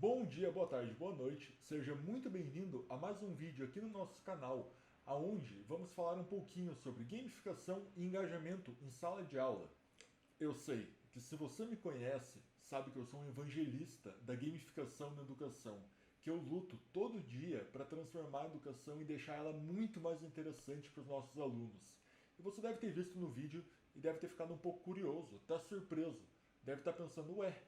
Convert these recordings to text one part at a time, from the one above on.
Bom dia, boa tarde, boa noite, seja muito bem-vindo a mais um vídeo aqui no nosso canal, onde vamos falar um pouquinho sobre gamificação e engajamento em sala de aula. Eu sei que se você me conhece, sabe que eu sou um evangelista da gamificação na educação, que eu luto todo dia para transformar a educação e deixar ela muito mais interessante para os nossos alunos. E você deve ter visto no vídeo e deve ter ficado um pouco curioso, está surpreso, deve estar pensando, ué,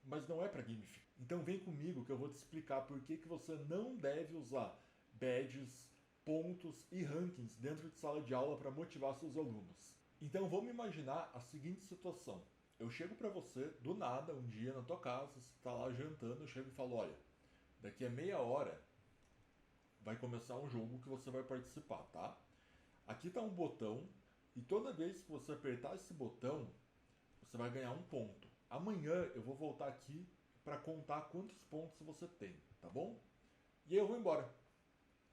mas não é para gamificar. Então vem comigo que eu vou te explicar por que você não deve usar badges, pontos e rankings dentro de sala de aula para motivar seus alunos. Então vamos imaginar a seguinte situação. Eu chego para você do nada um dia na tua casa, você está lá jantando, eu chego e falo, olha, daqui a meia hora vai começar um jogo que você vai participar, tá? Aqui está um botão e toda vez que você apertar esse botão, você vai ganhar um ponto. Amanhã eu vou voltar aqui para contar quantos pontos você tem, tá bom? E aí eu vou embora.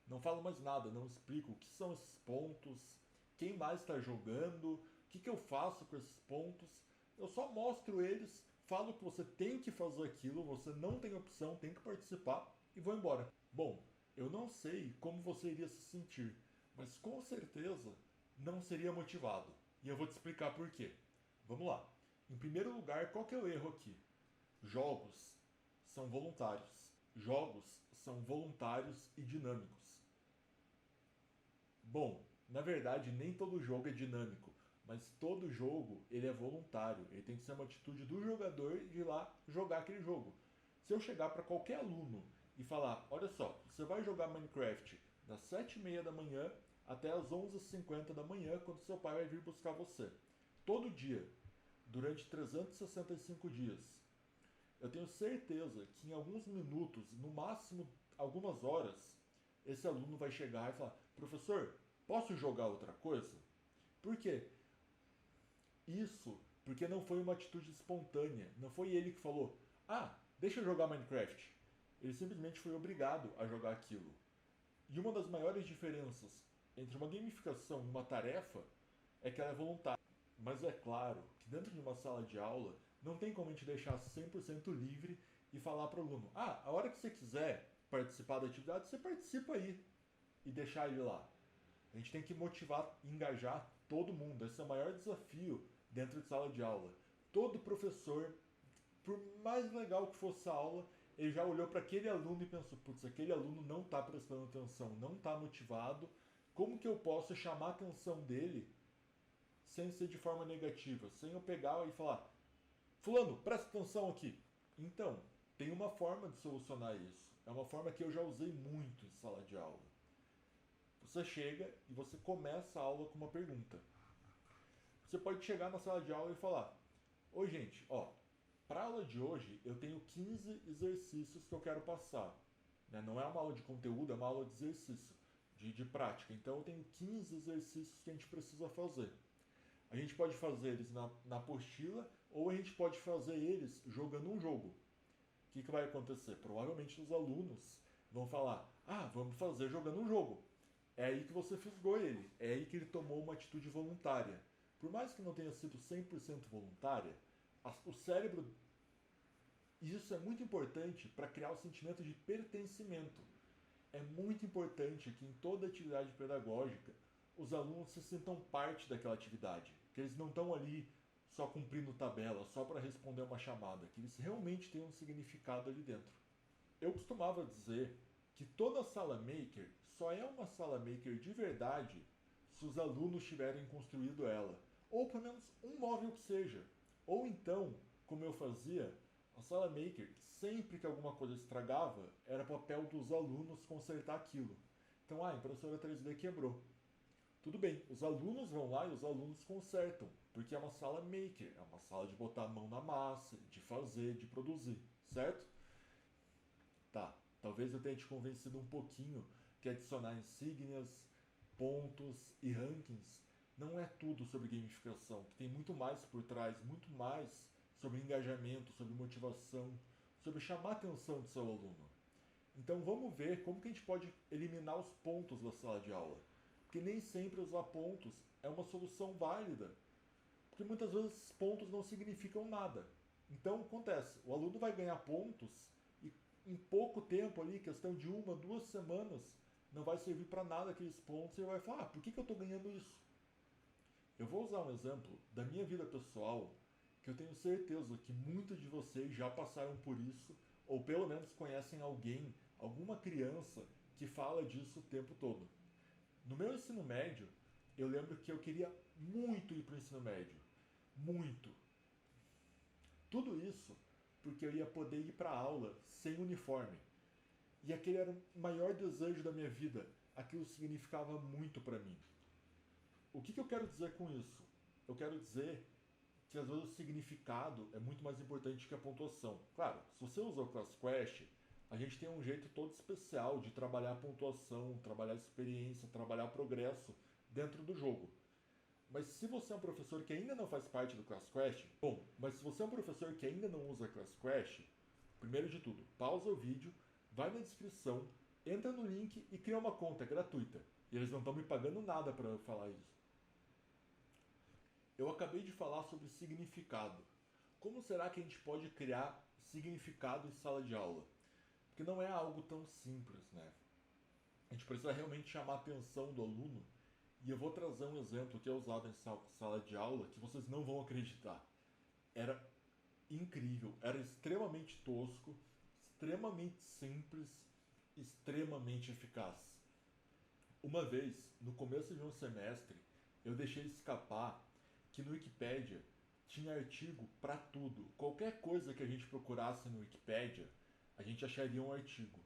Não falo mais nada, não explico o que são esses pontos, quem mais está jogando, o que eu faço com esses pontos. Eu só mostro eles, falo que você tem que fazer aquilo, você não tem opção, tem que participar e vou embora. Bom, eu não sei como você iria se sentir, mas com certeza não seria motivado. E eu vou te explicar por quê. Vamos lá. Em primeiro lugar, qual que é o erro aqui? Jogos são voluntários. Jogos são voluntários e dinâmicos. Bom, na verdade nem todo jogo é dinâmico, mas todo jogo ele é voluntário. Ele tem que ser uma atitude do jogador de ir lá jogar aquele jogo. Se eu chegar para qualquer aluno e falar, olha só, você vai jogar Minecraft das 7h30 da manhã até as 11h50 da manhã, quando seu pai vai vir buscar você. Todo dia, durante 365 dias. Eu tenho certeza que em alguns minutos, no máximo algumas horas, esse aluno vai chegar e falar: professor, posso jogar outra coisa? Por quê? Isso porque não foi uma atitude espontânea. Não foi ele que falou: ah, deixa eu jogar Minecraft. Ele simplesmente foi obrigado a jogar aquilo. E uma das maiores diferenças entre uma gamificação e uma tarefa é que ela é voluntária. Mas é claro que dentro de uma sala de aula não tem como a gente deixar 100% livre e falar para o aluno: ah, a hora que você quiser participar da atividade, você participa aí e deixar ele lá. A gente tem que motivar e engajar todo mundo. Esse é o maior desafio dentro de sala de aula. Todo professor, por mais legal que fosse a aula, ele já olhou para aquele aluno e pensou: putz, aquele aluno não está prestando atenção, não está motivado. Como que eu posso chamar a atenção dele sem ser de forma negativa, sem eu pegar e falar: fulano, presta atenção aqui. Então, tem uma forma de solucionar isso. É uma forma que eu já usei muito em sala de aula. Você chega e você começa a aula com uma pergunta. Você pode chegar na sala de aula e falar: oi gente, ó, para a aula de hoje eu tenho 15 exercícios que eu quero passar. Não é uma aula de conteúdo, é uma aula de exercício, de prática. Então eu tenho 15 exercícios que a gente precisa fazer. A gente pode fazer eles na apostila ou a gente pode fazer eles jogando um jogo. O que vai acontecer? Provavelmente os alunos vão falar: ah, vamos fazer jogando um jogo. É aí que você fisgou ele, é aí que ele tomou uma atitude voluntária. Por mais que não tenha sido 100% voluntária, o cérebro, isso é muito importante para criar o sentimento de pertencimento. É muito importante que em toda atividade pedagógica os alunos se sintam parte daquela atividade, que eles não estão ali só cumprindo tabela, só para responder uma chamada, que eles realmente tenham um significado ali dentro. Eu costumava dizer que toda sala maker só é uma sala maker de verdade se os alunos tiverem construído ela, ou pelo menos um móvel que seja. Ou então, como eu fazia, a sala maker, sempre que alguma coisa estragava, era papel dos alunos consertar aquilo. Então, a impressora 3D quebrou. Tudo bem, os alunos vão lá e os alunos consertam, porque é uma sala maker, é uma sala de botar a mão na massa, de fazer, de produzir, certo? Tá, talvez eu tenha te convencido um pouquinho que adicionar insígnias, pontos e rankings não é tudo sobre gamificação, que tem muito mais por trás, muito mais sobre engajamento, sobre motivação, sobre chamar a atenção do seu aluno. Então vamos ver como que a gente pode eliminar os pontos da sala de aula. Porque nem sempre usar pontos é uma solução válida. Porque muitas vezes esses pontos não significam nada. Então acontece, o aluno vai ganhar pontos e em pouco tempo ali, questão de 1, 2 semanas, não vai servir para nada aqueles pontos e ele vai falar, por que eu estou ganhando isso? Eu vou usar um exemplo da minha vida pessoal, que eu tenho certeza que muitos de vocês já passaram por isso, ou pelo menos conhecem alguém, alguma criança que fala disso o tempo todo. No meu ensino médio, eu lembro que eu queria muito ir para o ensino médio. Muito. Tudo isso porque eu ia poder ir para a aula sem uniforme. E aquele era o maior desejo da minha vida. Aquilo significava muito para mim. O que eu quero dizer com isso? Eu quero dizer que às vezes o significado é muito mais importante que a pontuação. Claro, se você usa o Class Quest, a gente tem um jeito todo especial de trabalhar a pontuação, trabalhar a experiência, trabalhar progresso dentro do jogo. Mas se você é um professor que ainda não faz parte do Class Quest, bom, mas se você é um professor que ainda não usa Class Quest, primeiro de tudo, pausa o vídeo, vai na descrição, entra no link e cria uma conta gratuita. E eles não estão me pagando nada para eu falar isso. Eu acabei de falar sobre significado. Como será que a gente pode criar significado em sala de aula? Porque não é algo tão simples, né? A gente precisa realmente chamar a atenção do aluno. E eu vou trazer um exemplo que eu usava em sala de aula que vocês não vão acreditar. Era incrível, era extremamente tosco, extremamente simples, extremamente eficaz. Uma vez, no começo de um semestre, eu deixei escapar que no Wikipedia tinha artigo para tudo. Qualquer coisa que a gente procurasse no Wikipedia, a gente acharia um artigo.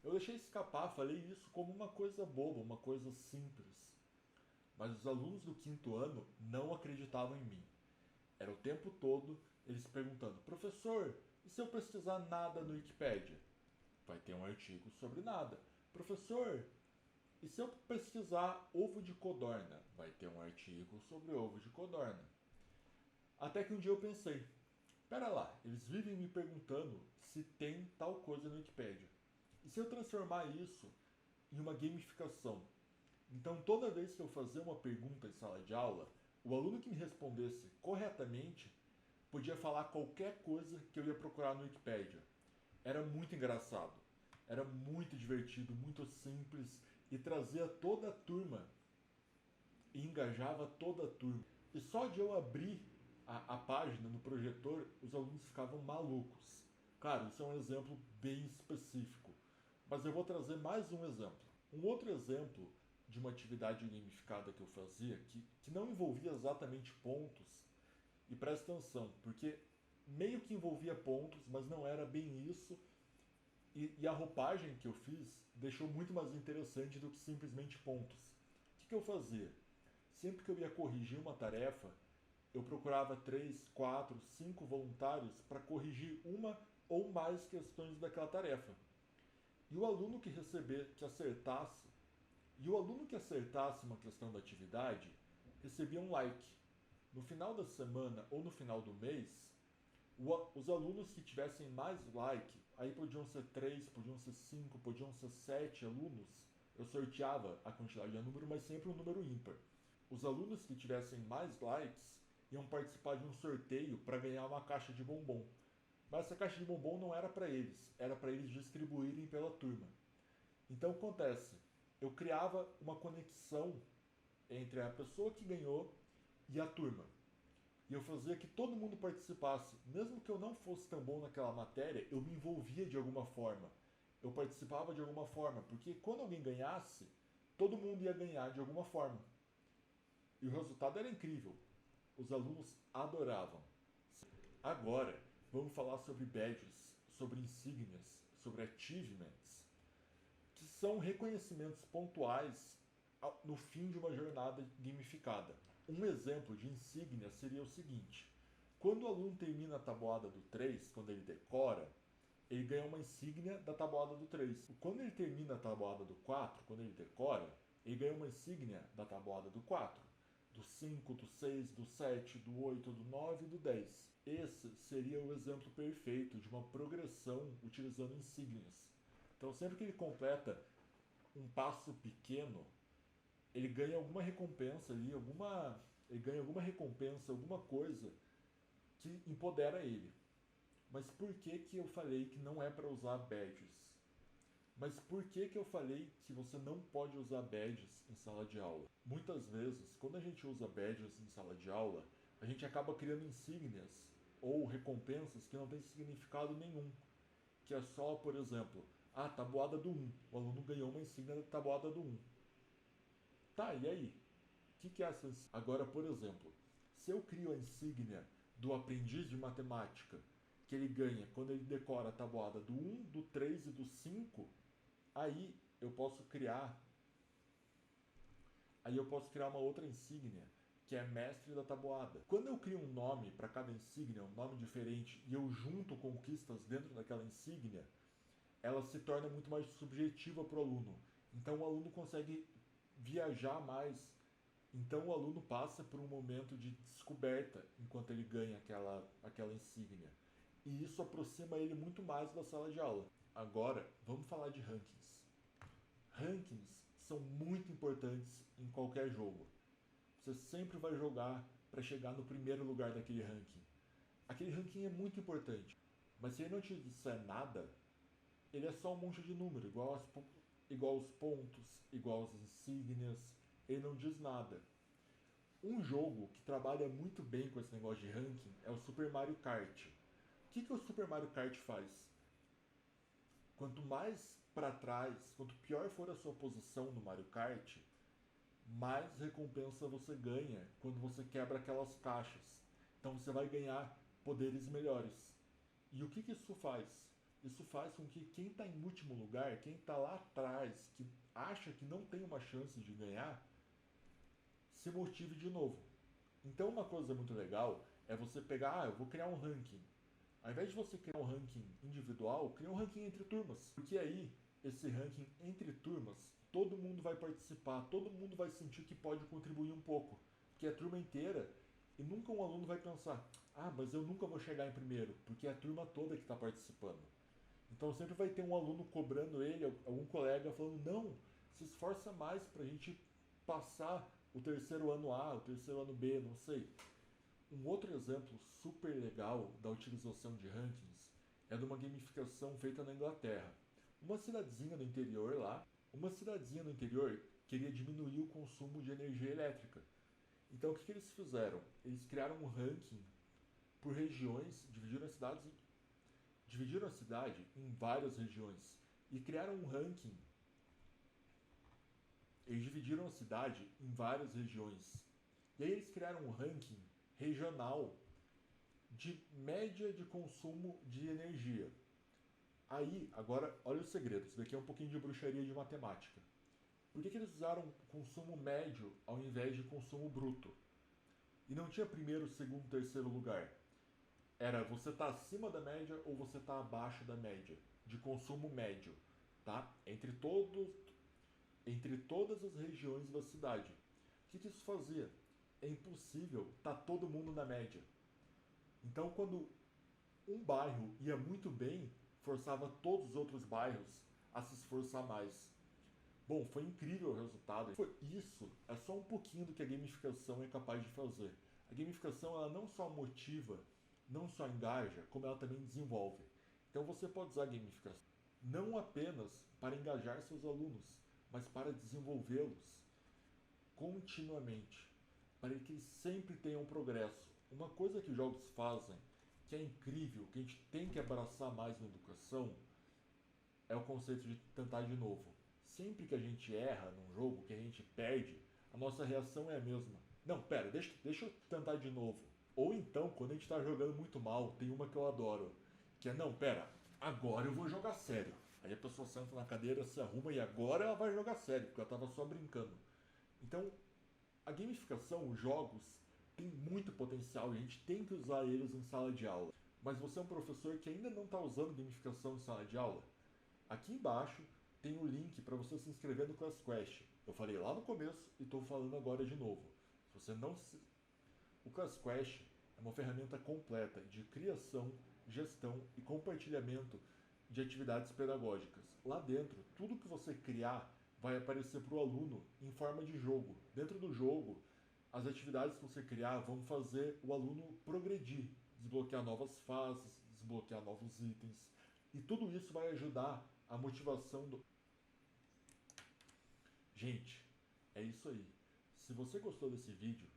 Eu deixei escapar, falei isso como uma coisa boba, uma coisa simples. Mas os alunos do quinto ano não acreditavam em mim. Era o tempo todo eles perguntando: professor, e se eu pesquisar nada no Wikipedia? Vai ter um artigo sobre nada. Professor, e se eu pesquisar ovo de codorna? Vai ter um artigo sobre ovo de codorna. Até que um dia eu pensei: pera lá, eles vivem me perguntando se tem tal coisa no Wikipedia. E se eu transformar isso em uma gamificação? Então, toda vez que eu fazia uma pergunta em sala de aula, o aluno que me respondesse corretamente podia falar qualquer coisa que eu ia procurar no Wikipedia. Era muito engraçado, era muito divertido, muito simples e trazia toda a turma e engajava toda a turma. E só de eu abrir a página no projetor, os alunos ficavam malucos. Claro, isso é um exemplo bem específico, mas eu vou trazer mais um exemplo. Um outro exemplo de uma atividade gamificada que eu fazia, que não envolvia exatamente pontos, e presta atenção, porque meio que envolvia pontos, mas não era bem isso, e a roupagem que eu fiz deixou muito mais interessante do que simplesmente pontos. O que eu fazia? Sempre que eu ia corrigir uma tarefa, eu procurava 3, 4, 5 voluntários para corrigir uma ou mais questões daquela tarefa. E o aluno que que acertasse, uma questão da atividade, recebia um like. No final da semana ou no final do mês, os alunos que tivessem mais like, aí podiam ser 3, podiam ser 5, podiam ser 7 alunos, eu sorteava a quantidade de número, mas sempre um número ímpar. Os alunos que tivessem mais likes iam participar de um sorteio para ganhar uma caixa de bombom. Mas essa caixa de bombom não era para eles, era para eles distribuírem pela turma. Então acontece, eu criava uma conexão entre a pessoa que ganhou e a turma. E eu fazia que todo mundo participasse. Mesmo que eu não fosse tão bom naquela matéria, eu me envolvia de alguma forma. Eu participava de alguma forma, porque quando alguém ganhasse, todo mundo ia ganhar de alguma forma. E o resultado era incrível. Os alunos adoravam. Agora, vamos falar sobre badges, sobre insígnias, sobre achievements, que são reconhecimentos pontuais no fim de uma jornada gamificada. Um exemplo de insígnia seria o seguinte: quando o aluno termina a tabuada do 3, quando ele decora, ele ganha uma insígnia da tabuada do 3. Quando ele termina a tabuada do 4, quando ele decora, ele ganha uma insígnia da tabuada do 4, do 5, do 6, do 7, do 8, do 9 e do 10. Esse seria o exemplo perfeito de uma progressão utilizando insígnias. Então, sempre que ele completa um passo pequeno, ele ganha alguma recompensa ali, ele ganha alguma recompensa, alguma coisa que empodera ele. Mas por que eu falei que não é para usar badges? Mas por que eu falei que você não pode usar badges em sala de aula? Muitas vezes, quando a gente usa badges em sala de aula, a gente acaba criando insígnias ou recompensas que não têm significado nenhum. Que é só, por exemplo, tabuada do 1. O aluno ganhou uma insígnia da tabuada do 1. Tá, e aí? O que é essa insígnia? Agora, por exemplo, se eu crio a insígnia do aprendiz de matemática, que ele ganha quando ele decora a tabuada do 1, do 3 e do 5, aí eu posso criar uma outra insígnia, que é mestre da tabuada. Quando eu crio um nome para cada insígnia, um nome diferente, e eu junto conquistas dentro daquela insígnia, ela se torna muito mais subjetiva para o aluno. Então o aluno consegue viajar mais. Então o aluno passa por um momento de descoberta enquanto ele ganha aquela insígnia. E isso aproxima ele muito mais da sala de aula. Agora, vamos falar de rankings. Rankings são muito importantes em qualquer jogo. Você sempre vai jogar para chegar no primeiro lugar daquele ranking. Aquele ranking é muito importante, mas se ele não te disser nada, ele é só um monte de número, igual aos pontos, igual às insígnias, ele não diz nada. Um jogo que trabalha muito bem com esse negócio de ranking é o Super Mario Kart. O que o Super Mario Kart faz? Quanto mais para trás, quanto pior for a sua posição no Mario Kart, mais recompensa você ganha quando você quebra aquelas caixas. Então você vai ganhar poderes melhores. E o que isso faz? Isso faz com que quem está em último lugar, quem está lá atrás, que acha que não tem uma chance de ganhar, se motive de novo. Então uma coisa muito legal é você pegar, eu vou criar um ranking. Ao invés de você criar um ranking individual, cria um ranking entre turmas. Porque aí, esse ranking entre turmas, todo mundo vai participar, todo mundo vai sentir que pode contribuir um pouco. Porque é a turma inteira, e nunca um aluno vai pensar, mas eu nunca vou chegar em primeiro, porque é a turma toda que está participando. Então sempre vai ter um aluno cobrando ele, algum colega falando, não, se esforça mais para a gente passar o terceiro ano A, o terceiro ano B, não sei. Um outro exemplo super legal da utilização de rankings é de uma gamificação feita na Inglaterra. Uma cidadezinha uma cidadezinha no interior queria diminuir o consumo de energia elétrica. Então o que eles fizeram? Eles criaram um ranking por regiões, dividiram a cidade em várias regiões e criaram um ranking. Eles dividiram a cidade em várias regiões. E aí eles criaram um ranking regional de média de consumo de energia. Aí, agora, olha o segredo, isso daqui é um pouquinho de bruxaria de matemática. Por que eles usaram consumo médio ao invés de consumo bruto? E não tinha primeiro, segundo, terceiro lugar. Era você tá acima da média ou você tá abaixo da média de consumo médio, tá? Entre todas as regiões da cidade. O que isso fazia? É impossível tá todo mundo na média. Então, quando um bairro ia muito bem, forçava todos os outros bairros a se esforçar mais. Bom, foi incrível o resultado. Isso é só um pouquinho do que a gamificação é capaz de fazer. A gamificação ela não só motiva, não só engaja, como ela também desenvolve. Então você pode usar a gamificação não apenas para engajar seus alunos, mas para desenvolvê-los continuamente, para que eles sempre tenham progresso. Uma coisa que os jogos fazem, que é incrível, que a gente tem que abraçar mais na educação, é o conceito de tentar de novo. Sempre que a gente erra num jogo, que a gente perde, a nossa reação é a mesma. Não, pera, deixa eu tentar de novo. Ou então, quando a gente está jogando muito mal, tem uma que eu adoro, que é, não, pera, agora eu vou jogar sério. Aí a pessoa senta na cadeira, se arruma e agora ela vai jogar sério, porque ela estava só brincando. Então, a gamificação, os jogos, tem muito potencial e a gente tem que usar eles em sala de aula. Mas você é um professor que ainda não está usando gamificação em sala de aula? Aqui embaixo tem o link para você se inscrever no Class Quest. Eu falei lá no começo e estou falando agora de novo. Se você não se... O Class Quest é uma ferramenta completa de criação, gestão e compartilhamento de atividades pedagógicas. Lá dentro, tudo que você criar vai aparecer para o aluno em forma de jogo. Dentro do jogo, as atividades que você criar vão fazer o aluno progredir, desbloquear novas fases, desbloquear novos itens. E tudo isso vai ajudar a motivação do... Gente, é isso aí. Se você gostou desse vídeo,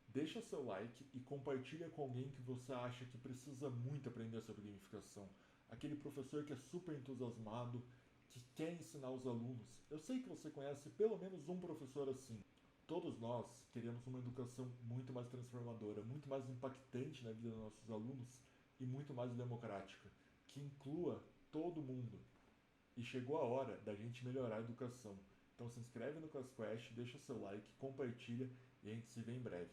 deixa seu like e compartilha com alguém que você acha que precisa muito aprender sobre gamificação. Aquele professor que é super entusiasmado, que quer ensinar os alunos. Eu sei que você conhece pelo menos um professor assim. Todos nós queremos uma educação muito mais transformadora, muito mais impactante na vida dos nossos alunos e muito mais democrática, que inclua todo mundo. E chegou a hora da gente melhorar a educação. Então se inscreve no Class Quest, deixa seu like, compartilha e a gente se vê em breve.